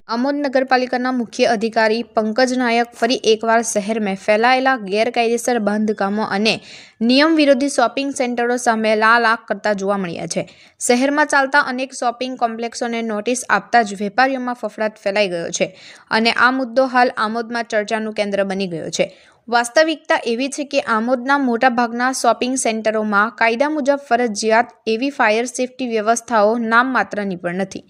आमोद नगरपालिकाના મુખ્ય અધિકારી પંકજ નાયક ફરી એકવાર શહેરમાં ફેલાયેલા ગેરકાયદેસર બાંધકામો અને નિયમ વિરોધી શોપિંગ સેન્ટરો સામે લાલ આંખ કરતા જોવા મળ્યા છે। શહેરમાં ચાલતા અનેક શોપિંગ કોમ્પ્લેક્સોને નોટિસ આપતા જ વેપારીઓમાં ફફડાટ ફેલાઈ ગયો છે અને આ મુદ્દો હાલ આમોદમાં ચર્ચાનું કેન્દ્ર બની ગયો છે। વાસ્તવિકતા એવી છે કે આમોદના મોટાભાગના શોપિંગ સેન્ટરોમાં કાયદા મુજબ ફરજિયાત એવી ફાયર સેફટી વ્યવસ્થાઓ નામ માત્રની પણ નથી।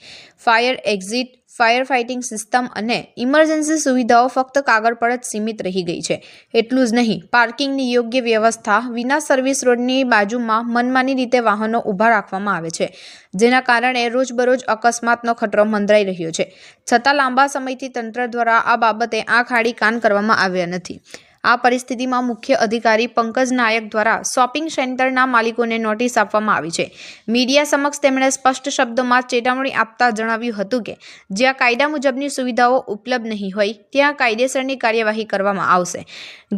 Fire exit, fire fighting system અને ઇમરજન્સી સુવિધાઓ ફક્ત કાગળ પર જ સીમિત રહી ગઈ છે। એટલું જ નહીં, પાર્કિંગની યોગ્ય વ્યવસ્થા વિના સર્વિસ રોડની બાજુમાં મનમાની રીતે વાહનો ઊભા રાખવામાં આવે છે, જેના કારણે રોજબરોજ અકસ્માતનો ખતરો મંડરાઈ રહ્યો છે। છતાં લાંબા સમયથી તંત્ર દ્વારા આ બાબતે આંખ આડી કાન કરવામાં આવ્યા નથી। આ પરિસ્થિતિમાં મુખ્ય અધિકારી પંકજ નાયક દ્વારા શોપિંગ સેન્ટરના માલિકોને નોટિસ આપવામાં આવી છે। મીડિયા સમક્ષ તેમણે સ્પષ્ટ શબ્દોમાં ચેતવણી આપતા જણાવ્યું હતું કે જ્યાં કાયદા મુજબની સુવિધાઓ ઉપલબ્ધ નહીં હોય ત્યાં કાયદેસરની કાર્યવાહી કરવામાં આવશે,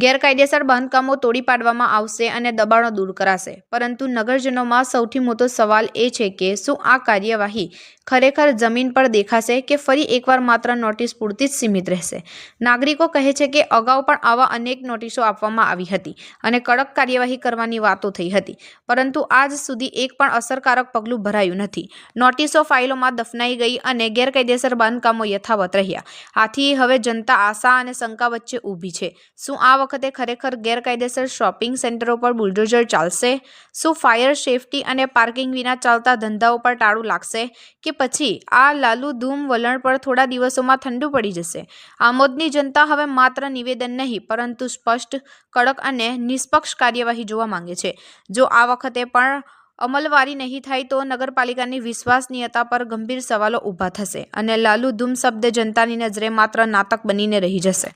ગેરકાયદેસર બાંધકામો તોડી પાડવામાં આવશે અને દબાણો દૂર કરાશે। પરંતુ નગરજનોમાં સૌથી મોટો સવાલ એ છે કે શું આ કાર્યવાહી ખરેખર જમીન પર દેખાશે કે ફરી એકવાર માત્ર નોટિસ પૂરતી જ સીમિત રહેશે। નાગરિકો કહે છે કે અગાઉ પણ આવા અનેક નોટિસો આપવામાં આવી હતી અને કડક કાર્યવાહી કરવાની વાતો થઈ હતી, પરંતુ આજ સુધી એક પણ અસરકારક પગલું ભરાયું નથી। નોટિસો ફાઇલોમાં દફનાઈ ગઈ અને ગેરકાયદેસર બાંધકામો યથાવત રહ્યા। આથી હવે જનતા આશા અને શંકા વચ્ચે ઊભી છે। શું આ વખતે ખરેખર ગેરકાયદેસર શોપિંગ સેન્ટરો પર બુલડોઝર ચાલશે? શું ફાયર સેફટી અને પાર્કિંગ વિના ચાલતા ધંધાઓ પર તાળું લાગશે કે પછી આ લાલુધૂમ વલણ પર થોડા દિવસોમાં ઠંડુ પડી જશે? આમોદની જનતા હવે માત્ર નિવેદન નહીં પરંતુ સ્પષ્ટ, કડક અને નિષ્પક્ષ કાર્યવાહી જોવા માંગે છે। જો આ વખતે પણ અમલવારી નહીં થાય તો નગરપાલિકાની વિશ્વસનીયતા પર ગંભીર સવાલો ઊભા થશે અને લાલુધૂમ શબ્દ જનતાની નજરે માત્ર નાટક બનીને રહી જશે।